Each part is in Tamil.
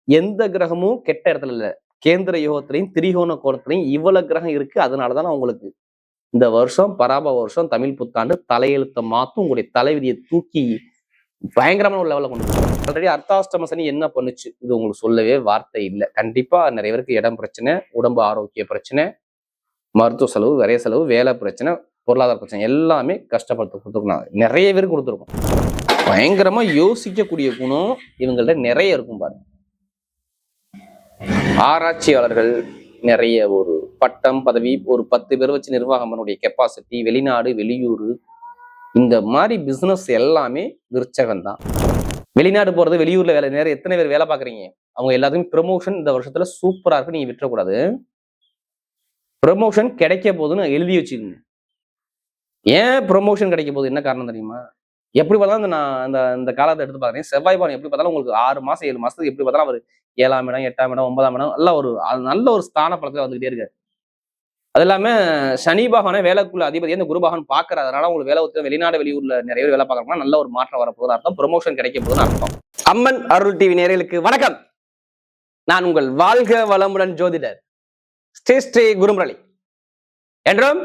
எந்த கிரகமும் கெட்ட இடத்துல இல்ல. கேந்திர யோகத்திலையும் திரிகோண கோணத்திலையும் இவ்வளவு கிரகம் இருக்கு. அதனாலதான் உங்களுக்கு இந்த வருஷம் பராப வருஷம் தமிழ் புத்தாண்டு தலையெழுத்த மாத்தும். உங்களுடைய தலைவிதியை தூக்கி பயங்கரமான ஒரு லெவலில் கொண்டு போகும். ஆல்ரெடி அர்த்தாஷ்டம சனி என்ன பண்ணுச்சு, இது உங்களுக்கு சொல்லவே வார்த்தை இல்லை. கண்டிப்பா நிறைய பேருக்கு இடம் பிரச்சனை, உடம்பு ஆரோக்கிய பிரச்சனை, மருத்துவ செலவு, விரைய செலவு, வேலை பிரச்சனை, பொருளாதார பிரச்சனை எல்லாமே கஷ்டப்படுத்த கொடுத்துருக்கோம். நிறைய பேர் கொடுத்துருக்கோம். பயங்கரமா யோசிக்கக்கூடிய குணம் இவங்கள்ட்ட நிறைய இருக்கும் பாருங்க. ஆராய்ச்சியாளர்கள் நிறைய ஒரு பட்டம் பதவி ஒரு 10 பேர் வச்சு நிர்வாகம் பண்ணக்கூடிய கெப்பாசிட்டி, வெளிநாடு வெளியூர் இந்த மாதிரி பிசினஸ் எல்லாமே விருச்சகம் தான். வெளிநாடு போறது, வெளியூர்ல வேலை, நேரம் எத்தனை பேர் வேலை பாக்குறீங்க, அவங்க எல்லாத்துக்கும் ப்ரமோஷன் இந்த வருஷத்துல சூப்பரா இருக்கு. நீங்க விட்டுறக்கூடாது. ப்ரமோஷன் கிடைக்க போகுதுன்னு எழுதி வச்சுக்கோங்க. ஏன் ப்ரமோஷன் கிடைக்க போகுது, என்ன காரணம் தெரியுமா? எப்படி பார்த்தாலும் நான் இந்த காலத்தை எடுத்து பாக்குறேன். செவ்வாய் பவன் எப்படி பார்த்தாலும் உங்களுக்கு 6 மாசம் 7 மாசத்துக்கு எப்படி பார்த்தாலும் அவர் 7ஆம் இடம் 8ஆம் இடம் 9ஆம் இடம் நல்ல ஒரு ஸ்தான பலத்துல வந்துகிட்டே இருக்காரு. அது இல்லாம சனி பகவான வேலைக்குள்ள அதிபதி இந்த குரு பகவான் பாக்குறது. அதனால உங்களுக்கு வேலை ஒத்து வெளிநாடு வெளியூர்ல நிறைய பேர் வேலை பார்க்கறோம்னா நல்ல ஒரு மாற்றம் வரப்போகுது அர்த்தம். ப்ரொமோஷன் கிடைக்க போகுதுன்னு அர்த்தம். அம்மன் அருள் டிவி நேயர்களுக்கு வணக்கம். நான் உங்கள் வாழ்க வளமுடன் ஜோதிடர் ஸ்ரீ குருமுரளி. என்றும்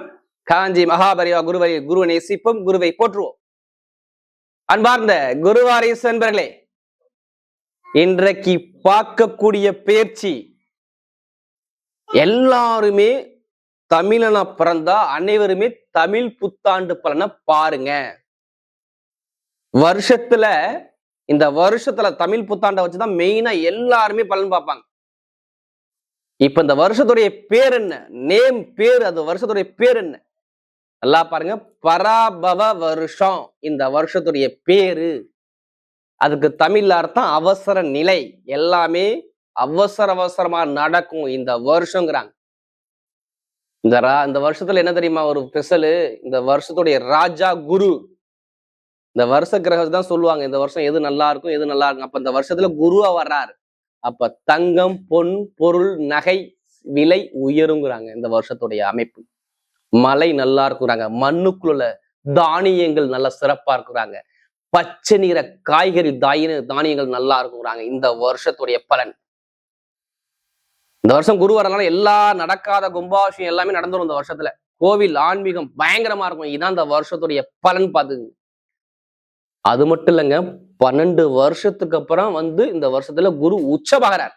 காஞ்சி மகாபரிவா குருவை நேசிப்போம், குருவை போற்றுவோம். அன்பார்ந்த குருவாரீஸ் என்பர்களே, இன்றைக்கு பார்க்கக்கூடிய பயிற்சி எல்லாருமே தமிழனா பிறந்தா அனைவருமே தமிழ் புத்தாண்டு பலனை பாருங்க. இந்த வருஷத்துல தமிழ் புத்தாண்டை வச்சுதான் மெயினா எல்லாருமே பலன் பார்ப்பாங்க. இப்ப இந்த வருஷத்துடைய பேர் என்ன, நேம் பேர், அது வருஷத்துடைய பேர் என்ன நல்லா பாருங்க. பராபவ வருஷம் இந்த வருஷத்துடைய பேரு. அதுக்கு தமிழ்ல அர்த்தம் அவசர நிலை. எல்லாமே அவசரமா நடக்கும் இந்த வருஷங்கிறாங்க. இந்த வருஷத்துல என்ன தெரியுமா ஒரு ஸ்பெஷலு, இந்த வருஷத்துடைய ராஜா குரு. இந்த வருஷ கிரகம் தான் சொல்லுவாங்க இந்த வருஷம் எது நல்லா இருக்கும் எது நல்லா இருக்கும். அப்ப இந்த வருஷத்துல குருவா வர்றாரு. அப்ப தங்கம் பொன் பொருள் நகை விலை உயருங்கிறாங்க. இந்த வருஷத்துடைய அமைப்பு மழை நல்லா இருக்குறாங்க. மண்ணுக்குள்ள தானியங்கள் நல்லா சிறப்பா இருக்குறாங்க. பச்சை நிற காய்கறி தானியங்கள் நல்லா இருக்குறாங்க. இந்த வருஷத்துடைய பலன். இந்த வருஷம் குரு வரனால எல்லா நடக்காத கும்பாபிஷேகம் எல்லாமே நடந்துடும். இந்த வருஷத்துல கோவில் ஆன்மீகம் பயங்கரமா இருக்கும். இதுதான் இந்த வருஷத்துடைய பலன் பாத்துங்க. அது மட்டும் இல்லைங்க, 12 வருஷத்துக்கு அப்புறம் இந்த வருஷத்துல குரு உச்சமாகிறார்.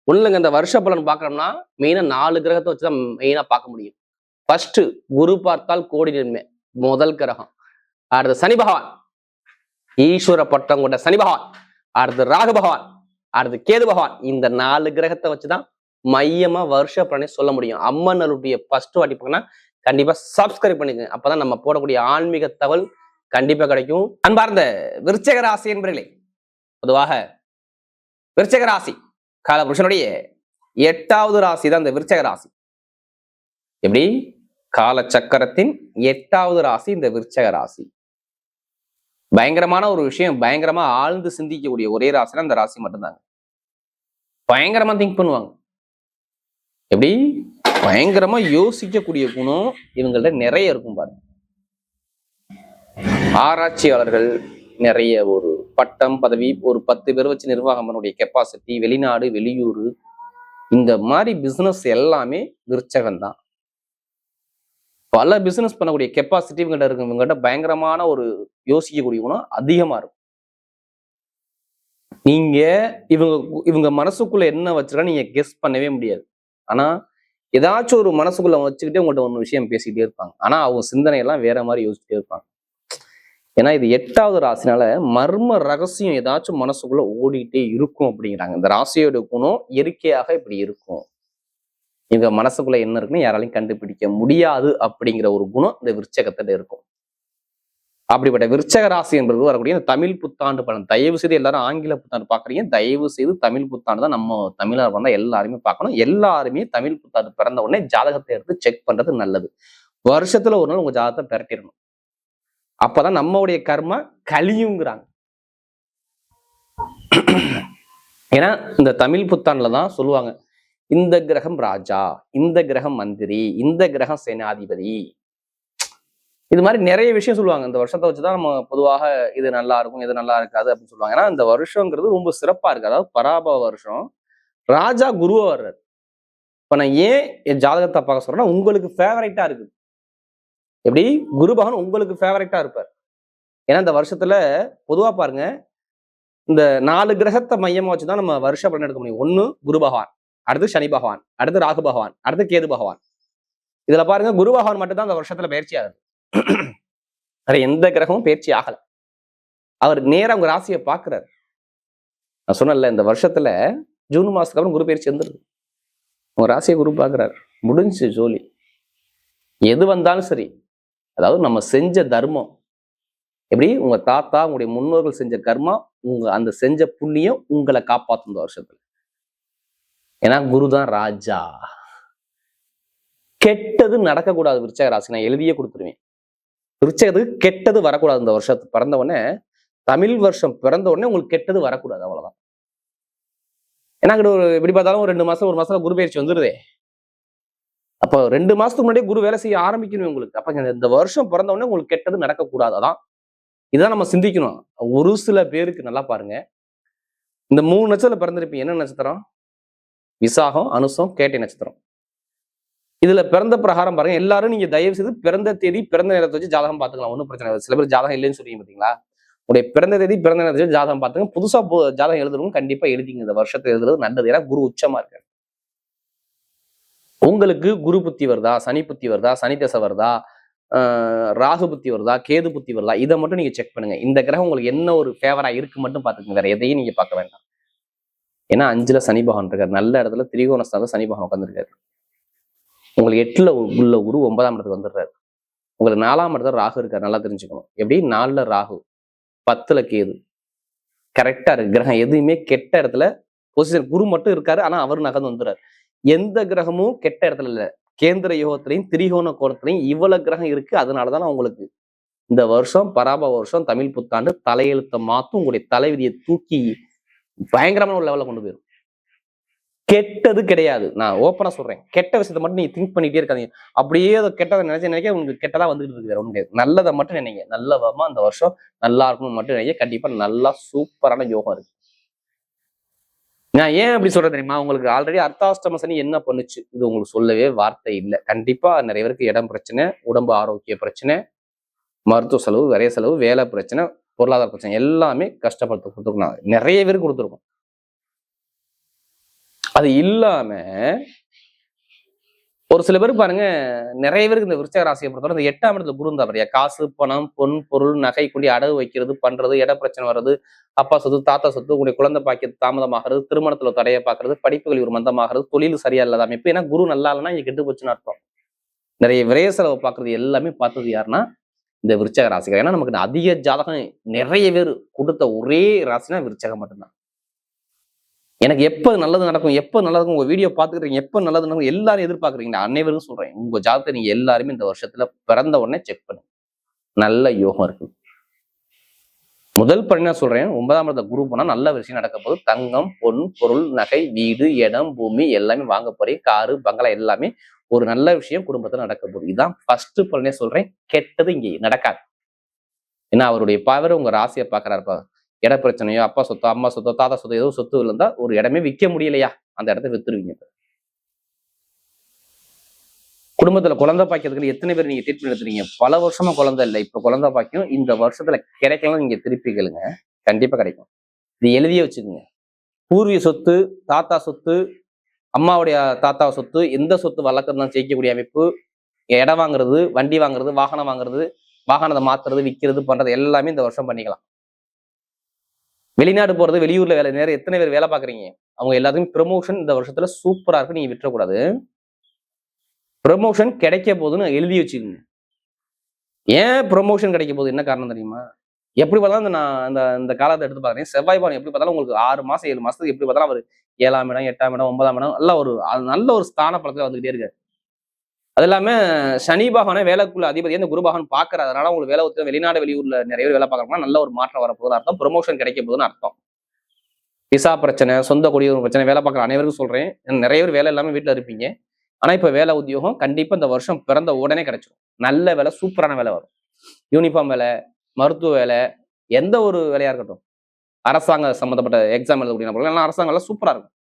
ஒண்ணுங்க, இந்த வருஷ பலன் பாக்குறோம்னா மெயினா 4 கிரகத்தை வச்சுதான் மெயினா பார்க்க முடியும். ஃபர்ஸ்ட் குரு பார்த்தால் கோடி நன்மை, முதல் கிரகம். அடுத்து சனி பகவான், ஈஸ்வர பட்டம் கொண்ட சனி பகவான். அடுத்து ராகு பகவான், அடுத்து கேது பகவான். இந்த 4 கிரகத்தை வச்சுதான் மையமா வருஷ பலனை சொல்ல முடியும். அம்மனுடைய ஃபர்ஸ்ட் வாட்டி போனா கண்டிப்பா சப்ஸ்கிரைப் பண்ணிக்கங்க. அப்பதான் நம்ம போடக்கூடிய ஆன்மீக தகவல் கண்டிப்பா கிடைக்கும். அன்பார்ந்த விருச்சிக ராசி என்பர்களே, பொதுவாக விருச்சிக ராசி காலபுருஷனுடைய 8வது ராசி தான் இந்த விருச்சிக ராசி. எப்படி கால சக்கரத்தின் 8வது ராசி இந்த விருச்சிக ராசி. பயங்கரமான ஒரு விஷயம், பயங்கரமா ஆழ்ந்து சிந்திக்கக்கூடிய ஒரே ராசினா இந்த ராசி மட்டும்தாங்க. பயங்கரமா திங்க் பண்ணுவாங்க. எப்படி பயங்கரமா யோசிக்கக்கூடிய குணம் இவங்கள்ட்ட நிறைய இருக்கும் பாருங்க. ஆராய்ச்சியாளர்கள் நிறைய ஒரு பட்டம் பதவி ஒரு 10 பேர் வச்சு நிர்வாகம் பண்ணக்கூடிய கெப்பாசிட்டி, வெளிநாடு வெளியூர் இந்த மாதிரி பிசினஸ் எல்லாமே விருச்சகம் தான். பல பிசினஸ் பண்ணக்கூடிய கெப்பாசிட்டி இவங்ககிட்ட இருக்கு. இவங்ககிட்ட பயங்கரமான ஒரு யோசிக்கக்கூடிய குணம் அதிகமா இருக்கும். நீங்க இவங்க மனசுக்குள்ள என்ன வச்சிருக்கா நீங்க கெஸ் பண்ணவே முடியாது. ஆனா ஏதாச்சும் ஒரு மனசுக்குள்ள வச்சுக்கிட்டே உங்கள்கிட்ட ஒரு விஷயம் பேசிக்கிட்டே இருப்பாங்க. ஆனா அவங்க சிந்தனையெல்லாம் வேற மாதிரி யோசிச்சுட்டே இருப்பாங்க. ஏன்னா இது 8வது ராசினால மர்ம ரகசியம் ஏதாச்சும் மனசுக்குள்ள ஓடிட்டே இருக்கும் அப்படிங்கிறாங்க. இந்த ராசியோட குணம் இயற்கையாக இப்படி இருக்கும். இவங்க மனசுக்குள்ள என்ன இருக்குன்னு யாராலையும் கண்டுபிடிக்க முடியாது அப்படிங்கிற ஒரு குணம் இந்த விருச்சகத்துல இருக்கும். அப்படிப்பட்ட விருச்சக ராசி என்பது வரக்கூடிய இந்த தமிழ் புத்தாண்டு பலன். தயவு செய்து எல்லாரும் ஆங்கில புத்தாண்டு பாக்குறீங்க, தயவு செய்து தமிழ் புத்தாண்டு தான் நம்ம தமிழர் வந்தா எல்லாருமே பார்க்கணும். எல்லாருமே தமிழ் புத்தாண்டு பிறந்த உடனே ஜாதகத்தை எடுத்து செக் பண்றது நல்லது. வருஷத்துல ஒரு நாள் உங்க ஜாதகத்தை பெரட்டிடணும். அப்பதான் நம்மளுடைய கர்மா கழியுங்கிறாங்க. ஏன்னா இந்த தமிழ் புத்தாண்டுலதான் சொல்லுவாங்க இந்த கிரகம் ராஜா, இந்த கிரகம் மந்திரி, இந்த கிரகம் சேனாதிபதி. இது மாதிரி நிறைய விஷயம் சொல்லுவாங்க. இந்த வருஷத்தை வச்சுதான் நம்ம பொதுவாக இது நல்லா இருக்கும், இது நல்லா இருக்காது அப்படின்னு சொல்லுவாங்க. ஏன்னா இந்த வருஷங்கிறது ரொம்ப சிறப்பா இருக்கு. அதாவது பராபவ வருஷம், ராஜா குருவா வர்றாரு. இப்ப நான் ஏன் என் ஜாதகத்தை பார்க்க சொல்றேன்னா, உங்களுக்கு ஃபேவரைட்டா இருக்கு. எப்படி குரு பகவான் உங்களுக்கு ஃபேவரைட்டா இருப்பார். ஏன்னா இந்த வருஷத்துல பொதுவா பாருங்க, இந்த 4 கிரகத்தை மையமா வச்சுதான் நம்ம வருஷ பலன் எடுக்க முடியும். ஒண்ணு குரு பகவான், அடுத்து சனி பகவான், அடுத்து ராகு பகவான், அடுத்து கேது பகவான். இதுல பாருங்க குரு பகவான் மட்டும்தான் அந்த வருஷத்துல பயிற்சி ஆகுது. வேற எந்த கிரகமும் பயிற்சி ஆகல. அவர் நேரா உங்க ராசியை பாக்குறாரு. நான் சொன்னேன்ல, இந்த வருஷத்துல ஜூன் மாசத்துக்கு அப்புறம் குரு பயிற்சி வந்துருது. உங்க ராசியை குரு பாக்குறாரு, முடிஞ்சு ஜோலி. எது வந்தாலும் சரி, அதாவது நம்ம செஞ்ச தர்மம், எப்படி உங்க தாத்தா உங்களுடைய முன்னோர்கள் செஞ்ச கர்மா, உங்க அந்த செஞ்ச புண்ணியம் உங்களை காப்பாற்றும் இந்த வருஷத்துல. ஏன்னா குரு தான் ராஜா. கெட்டது நடக்கக்கூடாது விருச்சக ராசி, நான் எழுதியே கொடுத்துருவேன். விருச்சகத்துக்கு கெட்டது வரக்கூடாது. இந்த வருஷத்துக்கு பிறந்த உடனே, தமிழ் வருஷம் பிறந்த உடனே உங்களுக்கு கெட்டது வரக்கூடாது, அவ்வளவுதான். ஏன்னா ஒரு எப்படி பார்த்தாலும் ஒரு 2 மாசம் 1 மாசத்துல குரு பயிற்சி வந்துருதே. அப்போ 2 மாசத்துக்கு முன்னாடியே குரு வேலை செய்ய ஆரம்பிக்கணும் உங்களுக்கு. அப்ப இந்த வருஷம் பிறந்த உடனே உங்களுக்கு கெட்டது நடக்கக்கூடாது. அதான் இதான் நம்ம சிந்திக்கணும். ஒரு சில பேருக்கு நல்லா பாருங்க, இந்த 3 நட்சத்திரம் பிறந்திருப்பீங்க. என்ன நட்சத்திரம்? விசாகம், அனுசம், கேட்டை நட்சத்திரம். இதுல பிறந்த பிரகாரம் பாருங்க, எல்லாரும் நீங்க தயவு செய்து பிறந்த தேதி பிறந்த நேரத்தை வச்சு ஜாதகம் பார்த்துக்கலாம். ஒன்றும் பிரச்சனை இல்லை. சில பேர் ஜாதகம் இல்லைன்னு சொல்றீங்க பாத்தீங்களா? உடைய பிறந்த தேதி பிறந்த நேரத்தை வச்சு ஜாதகம் பார்த்துங்க. புதுசா ஜாதகம் எழுதுறவங்க கண்டிப்பா எழுதிங்க. இந்த வருஷத்தை எழுதுறது நல்லது. ஏன்னா குரு உச்சமா இருக்காரு. உங்களுக்கு குரு புத்தி வருதா, சனி புத்தி வருதா, சனி தசை வருதா, ராகு புத்தி வருதா, கேது புத்தி வருதா, இதை மட்டும் நீங்க செக் பண்ணுங்க. இந்த கிரகம் உங்களுக்கு என்ன ஒரு ஃபேவரா இருக்கு மட்டும் பாத்துக்கோங்க. வேற எதையும் நீங்க பார்க்க வேண்டாம். ஏன்னா 5ல சனி பகவான் இருக்காரு. நல்ல இடத்துல திரிகோணஸ்தானத்துல சனி பகவான் உட்காந்துருக்காரு. உங்களுக்கு 8ல உள்ள குரு 9ஆம் இடத்துக்கு வந்துடுறாரு. உங்களுக்கு 4ஆம் இடத்துல ராகு இருக்காரு. நல்லா தெரிஞ்சுக்கணும். எப்படி 4ல ராகு, 10ல கேது. கரெக்டா இருக்கு. கிரகம் எதுவுமே கெட்ட இடத்துல பொசிஷன். குரு மட்டும் இருக்காரு, ஆனா அவர் நகர்ந்து வந்துடுறாரு. எந்த கிரகமும் கெட்ட இடத்துல இல்ல. கேந்திர யோகத்திலையும் திரிகோண கோணத்திலையும் இவ்வளவு கிரகம் இருக்கு. அதனாலதான் உங்களுக்கு இந்த வருஷம் பராபவ வருஷம், தமிழ் புத்தாண்டு தலையெழுத்த மாத்தும். உங்களுடைய தலைவிதியை தூக்கி பயங்கரமான ஒரு லெவல்ல கொண்டு போயிடும். கெட்டது கிடையாது. நான் ஓப்பனா சொல்றேன், கெட்ட விஷயத்த மட்டும் நீங்க திங்க் பண்ணிட்டே இருக்காதீங்க. அப்படியே அதை கெட்டதை நினைக்க உங்களுக்கு கெட்டதா வந்துட்டு இருக்கு. ஒண்ணு கிடையாது. நல்லதை மட்டும் நினைங்க. நல்லவமா அந்த வருஷம் நல்லா இருக்கணும்னு மட்டும் நினைக்க. கண்டிப்பா நல்லா சூப்பரான யோகம் இருக்கு. நான் ஏன் அப்படி சொல்றேன் தெரியுமா? உங்களுக்கு ஆல்ரெடி அர்த்தாஷ்டம சனி என்ன பண்ணுச்சு, இது உங்களுக்கு சொல்லவே வார்த்தை இல்லை. கண்டிப்பா நிறைய பேருக்கு இடம் பிரச்சனை, உடம்பு ஆரோக்கிய பிரச்சனை, மருத்துவ செலவு, விரைய செலவு, வேலை பிரச்சனை, பொருளாதார பிரச்சனை எல்லாமே கஷ்டப்படுத்த கொடுத்துருக்கோம். நிறைய பேருக்கு கொடுத்துருக்கோம். அது இல்லாம ஒரு சில பேருக்கு பாருங்க, நிறைய பேருக்கு இந்த விருச்சக ராசியை பொறுத்தவரை இந்த 8ஆம் இடத்துல குரு இருந்தா பாரியா, காசு, பணம், பொன், பொருள், நகை கொண்டு அடகு வைக்கிறது, பண்றது, இட பிரச்சனை வர்றது, அப்பா சொத்து, தாத்தா சொத்து, உங்களுடைய குழந்தை பாக்கியத்து தாமதமாகிறது, திருமணத்துல தடையை பாக்குறது, படிப்புகள் ஒரு மந்தமாகிறது, தொழில் சரியா இல்லாத அமைப்பு. ஏன்னா குரு நல்லா இல்லைன்னா இங்க கெட்டு போச்சுன்னு அர்த்தம். நிறைய விரைய செலவு பாக்குறது எல்லாமே பார்த்தது யாருன்னா இந்த விருச்சக ராசிகள். ஏன்னா நமக்கு அதிக ஜாதகம் நிறைய பேர் கொடுத்த ஒரே ராசினா விருச்சகம் மட்டும்தான். எனக்கு எப்ப நல்லது நடக்கும், எப்ப நல்லது, உங்க வீடியோ பாத்துக்கிறீங்க, எப்ப நல்லது நடக்கும் எல்லாரும் எதிர்பார்க்குறீங்க. அனைவரும் சொல்றேன், உங்க ஜாதகத்தை நீங்க எல்லாருமே இந்த வருஷத்துல பிறந்த உடனே செக் பண்ணுங்க. நல்ல யோகம் இருக்கு. முதல் படி சொல்றேன், 9ஆம் இடத்துல குரு போனா நல்ல விஷயம் நடக்க போது. தங்கம், பொன், பொருள், நகை, வீடு, இடம், பூமி எல்லாமே வாங்க போறீங்க. காரு, பங்களா எல்லாமே ஒரு நல்ல விஷயம் குடும்பத்துல நடக்க போகுது. இதுதான் ஃபர்ஸ்ட் பலனே சொல்றேன். கெட்டது இங்கே நடக்காது. ஏன்னா அவருடைய பவர் உங்க ராசியை பாக்குறாருப்பா. இட பிரச்சனையோ, அப்பா சொத்தோ, அம்மா சொத்தோ, தாத்தா சொத்தோ, ஏதோ சொத்து இருந்தா ஒரு இடமே விற்க முடியலையா, அந்த இடத்த வித்துருவீங்க. குடும்பத்துல குழந்தை பாக்கியத்துக்கு எத்தனை பேர் நீங்க ட்ரீட்மெண்ட் எடுத்துறீங்க? பல வருஷமா குழந்தை இல்லை, இப்ப குழந்தை பாக்கியம் இந்த வருஷத்துல கிடைக்கலாம். நீங்க திருப்பி கேளுங்க, கண்டிப்பா கிடைக்கும். இது எழுதியே வச்சுக்கோங்க. பூர்வீக சொத்து, தாத்தா சொத்து, அம்மாவுடைய தாத்தா சொத்து, எந்த சொத்து வளர்க்கறதுதான் ஜெயிக்கக்கூடிய அமைப்பு. இடம் வாங்குறது, வண்டி வாங்குறது, வாகனம் வாங்குறது, வாகனத்தை மாத்துறது, விற்கிறது, பண்றது எல்லாமே இந்த வருஷம் பண்ணிக்கலாம். வெளிநாடு போறது, வெளியூர்ல வேலை, நேரம் எத்தனை பேர் வேலை பாக்குறீங்க, அவங்க எல்லாத்துக்கும் ப்ரமோஷன் இந்த வருஷத்துல சூப்பரா இருக்கு. நீங்க விட்டுறக்கூடாது. ப்ரமோஷன் கிடைக்க போகுதுன்னு எழுதி வச்சுக்கோங்க. ஏன் ப்ரமோஷன் கிடைக்க போகுது, என்ன காரணம் தெரியுமா? எப்படி பார்த்தாலும் நான் இந்த காலத்தை எடுத்து பாக்குறேன். செவ்வாய் பகவான் எப்படி பார்த்தாலும் உங்களுக்கு 6 மாசம் 7 மாசத்துக்கு எப்படி பார்த்தாலும் அவர் 7ஆம் இடம், 8ஆம் இடம், 9ஆம் இடம் நல்ல ஒரு ஸ்தான பலத்துல வந்துகிட்டே இருக்காரு. அது இல்லாம சனி பகவானே வேலைக்குள்ள அதிபதி இந்த குரு பகவான் பாக்குறாரு. அதனால உங்களுக்கு வேலை ஒத்து வெளிநாடு வெளியூர்ல நிறைய பேர் வேலை பார்க்கறோம்னா நல்ல ஒரு மாற்றம் வரப்போகுதுன்னு அர்த்தம். ப்ரொமோஷன் கிடைக்க போகுதுன்னு அர்த்தம். விசா பிரச்சனை, சொந்த குடியுரிமை பிரச்சனை, வேலை பார்க்குற அனைவருக்கும் சொல்றேன். நிறைய பேர் வேலை இல்லாம வீட்டுல இருப்பீங்க. ஆனா இப்ப வேலை உத்தியோகம் கண்டிப்பா இந்த வருஷம் பிறந்த உடனே கிடைச்சிடும். நல்ல வேலை, சூப்பரான வேலை வரும். யூனிஃபார்ம் வேலை, மருத்துவ வேலை, எந்த ஒரு வேலையா இருக்கட்டும், அரசாங்க சம்பந்தப்பட்ட எக்ஸாம் எழுதக்கூடிய நபர்கள் எல்லாம் அரசாங்கம் எல்லாம் சூப்பரா இருக்கும்.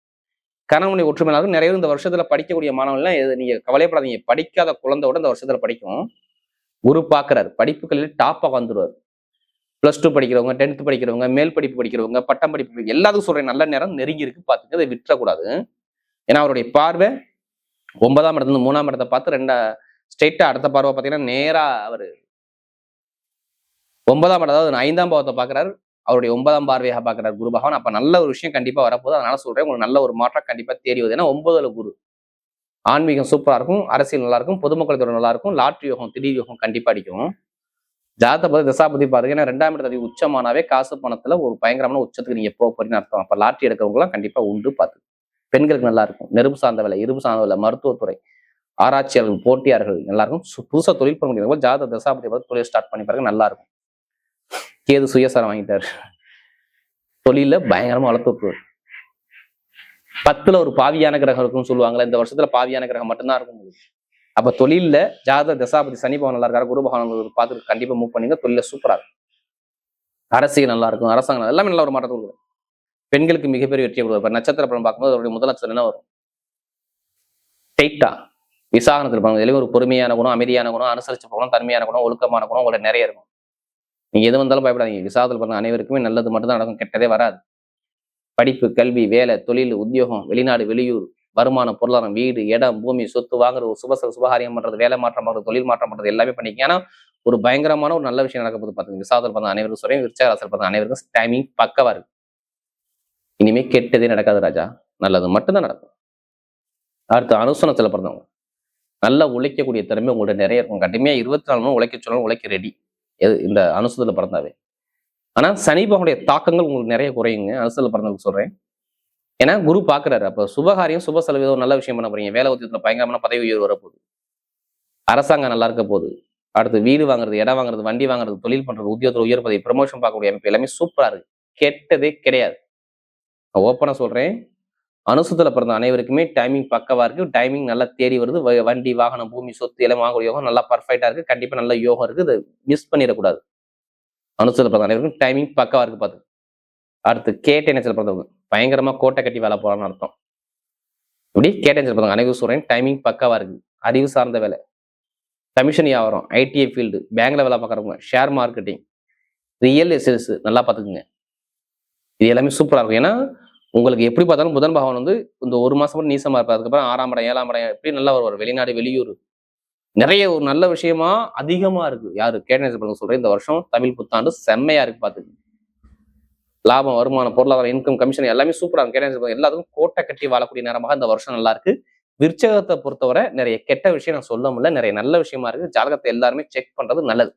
கணவனை ஒற்றுமையாக நிறைய இந்த வருஷத்துல படிக்கக்கூடிய மாணவர்கள் நீங்க கவலைப்படாதீங்க. படிக்காத குழந்தையோட இந்த வருஷத்துல படிக்கும். குரு பாக்குறாரு, படிப்புகளில் டாப்பா வந்துருவாரு. +2 படிக்கிறவங்க, 10th படிக்கிறவங்க, மேல் படிப்பு படிக்கிறவங்க, பட்டம் படிப்பு எல்லாத்துக்கும் சொல்றேன், நல்ல நேரம் நெருங்கி இருக்கு, பாத்துக்க, அதை விட்டுறக்கூடாது. ஏன்னா அவருடைய பார்வை 9ஆம் இடத்துல 3ஆம் இடத்தை பார்த்து ஸ்ட்ரெயிட்டா அடுத்த பார்வை பார்த்தீங்கன்னா நேரா அவரு 9ஆம் இடம், அதாவது 5ஆம் பாவத்தை பாக்குறாரு. அவருடைய 9ஆம் பார்வையாக பாக்குறாரு குரு பகவான். அப்ப நல்ல ஒரு விஷயம் கண்டிப்பா வரப்போகுது. அதனால சொல்றேன், உங்களுக்கு நல்ல ஒரு மாற்றம் கண்டிப்பா தேடி வருது. ஏன்னா 9ல குரு. ஆன்மீகம் சூப்பரா இருக்கும், அரசியல் நல்லா இருக்கும், பொதுமக்கள் தொடர்பு நல்லா இருக்கும், லாட்ரி யோகம், திடீர் யோகம் கண்டிப்பா அடிக்கும். ஜாதகத்தை தசாபதி பாருங்க. ஏன்னா 2ஆம் இடத்துல உச்சமானாவே காசு பணத்துல ஒரு பயங்கரமான உச்சத்துக்கு நீங்க போக போறீங்கன்னு அர்த்தம். அப்ப லாட்ரி எடுக்கிறவங்க எல்லாம் கண்டிப்பா உண்டு. பார்த்து பெண்களுக்கு நல்லா இருக்கும். நெருப்பு சார்ந்த வேலை, இரும்பு சார்ந்த வேலை, மருத்துவத்துறை, ஆராய்ச்சியாளர்கள், போட்டியாளர்கள் நல்லா இருக்கும். புதுசா தொழில் பண்ண முடியும். ஜாதக தசாபதி பார்த்து தொழில் ஸ்டார்ட் பண்ணி பாருங்க, நல்லா இருக்கும். கேது சுயசாரம் வாங்கிட்டாரு, தொழில பயங்கரமா வளர்த்து. 10ல ஒரு பாவியான கிரகம் இருக்குன்னு சொல்லுவாங்களே, இந்த வருஷத்துல பாவியான கிரகம் மட்டும்தான் இருக்கும். அப்ப தொழில ஜாதக தசாபதி சனி பகவான் நல்லா இருக்காரு, குரு பகவான் பார்த்து கண்டிப்பா மூவ் பண்ணீங்க, தொழில சூப்பரா இருக்கும். அரசியல் நல்லா இருக்கும், அரசாங்கம் எல்லாமே நல்ல ஒரு மாற்றத்தை கொடுக்கும். பெண்களுக்கு மிகப்பெரிய வெற்றியை கொடுக்கும். நட்சத்திர பலன் பார்க்கும்போது அவருடைய முதல் நட்சத்திரம் என்ன வரும்? டெய்ட்டா விசாகனத்தில் பண்ணுங்க. இதுலயும் ஒரு பொறுமையான குணம், அமைதியான குணம், அனுசரிச்சு போகணும், தன்மையான குணம், ஒழுக்கமான குணம் உங்களோட நிறைய இருக்கும். நீங்க எது வந்தாலும் பயப்படாதீங்க. விசாகத்தில் பண்ண அனைவருக்குமே நல்லது மட்டும்தான் நடக்கும், கெட்டதே வராது. படிப்பு, கல்வி, வேலை, தொழில், உத்தியோகம், வெளிநாடு, வெளியூர், வருமானம், பொருளாதாரம், வீடு, இடம், பூமி, சொத்து வாங்குறது, சுபகாரியம் பண்றது, வேலை மாற்றம் பண்றது, தொழில் மாற்றம் பண்றது எல்லாமே பண்ணிக்க. ஏன்னா ஒரு பயங்கரமான ஒரு நல்ல விஷயம் நடக்க போது பாத்துங்க. விசாகத்தில் பண்ண அனைவருக்கும் சொல்றேன், விருச்சிக ராசியில் பண்ண அனைவருக்கும் டைமிங் பக்கவா இருக்கு. இனிமே கெட்டதே நடக்காது ராஜா, நல்லது மட்டும்தான் நடக்கும். அடுத்து அனுசனத்துல பிறந்தவங்க நல்லா உழைக்கக்கூடிய திறமை உங்கள்ட்ட நிறைய இருக்கும். கடுமையா 24 மணி உழைக்க சொல்லணும், உழைக்க ரெடி இந்த அனுசத்துல பிறந்தாவே. ஆனா சனி பகவானுடைய தாக்கங்கள் உங்களுக்கு நிறைய குறையுங்க அனுசத்துல பிறந்தவங்களுக்கு சொல்றேன். ஏன்னா குரு பாக்குறாரு. அப்ப சுபகாரியம், சுப செலவு, ஒரு நல்ல விஷயம் பண்ண போறீங்க. வேலை உத்தியத்துல பயங்கரமான பதவி உயர்வு வரப்போகுது, அரசாங்கம் நல்லா இருக்க போகுது. அடுத்து வீடு வாங்குறது, இடம் வாங்குறது, வண்டி வாங்குறது, தொழில் பண்றது, உத்தியோகத்துல உயர் பதவி, ப்ரமோஷன் பார்க்கக்கூடிய அமைப்பு எல்லாமே சூப்பரா இருக்கு. கெட்டதே கிடையாது. ஓப்பனா சொல்றேன், அனுசத்துல பிறந்த அனைவருக்குமே டைமிங் பக்கவா இருக்கு. டைமிங் நல்லா தேடி வருது. வண்டி, வாகனம், பூமி, சொத்து எல்லாம் வாங்கக்கூடிய யோகம் நல்லா பர்ஃபெக்டா இருக்கு. கண்டிப்பா நல்ல யோகம் இருக்கு. இதை மிஸ் பண்ணிடக்கூடாது. அனுசத்துல பிறந்த அனைவருக்கும் டைமிங் பக்கவா இருக்கு. பார்த்து அடுத்து கேட்டை நட்சத்திரத்துல பிறந்தவங்க பயங்கரமா கோட்டை கட்டி வேலை போறான்னு அர்த்தம். இப்படி கேட்டை நட்சத்திரத்துல பிறந்தவங்க அனைவரும் சொல்றேன், டைமிங் பக்கவா இருக்கு. அறிவு சார்ந்த வேலை, கமிஷன் வியாபாரம், ஐடிஐ ஃபீல்டு, பேங்க்ல வேலை பார்க்குறவங்க, ஷேர் மார்க்கெட்டிங், ரியல் எஸ்டேட்ஸ் நல்லா பார்த்துக்குங்க. இது எல்லாமே சூப்பரா இருக்கும். ஏன்னா உங்களுக்கு எப்படி பார்த்தாலும் புதன் பகவான் இந்த ஒரு மாசம் மட்டும் நீசமா இருப்பார். அதுக்கப்புறம் 6ஆம் இடம், 7ஆம் இடம் எப்படி நல்லா வருவார். வெளிநாடு, வெளியூர் நிறைய ஒரு நல்ல விஷயமா அதிகமா இருக்கு. யாரு கேட்டை சொல்றேன், இந்த வருஷம் தமிழ் புத்தாண்டு செம்மையா இருக்கு. பார்த்துக்கு லாபம், வருமானம், பொருளாதாரம், இன்கம், கமிஷன் எல்லாமே சூப்பரா இருக்கு. கேட்டை எல்லாத்துக்கும் கோட்டை கட்டி வாழக்கூடிய நேரமாக இந்த வருஷம் நல்லா இருக்கு. விருச்சகத்தை பொறுத்தவரை நிறைய கெட்ட விஷயம் நான் சொல்ல முடியல, நிறைய நல்ல விஷயமா இருக்கு. ஜாதகத்தை எல்லாருமே செக் பண்றது நல்லது.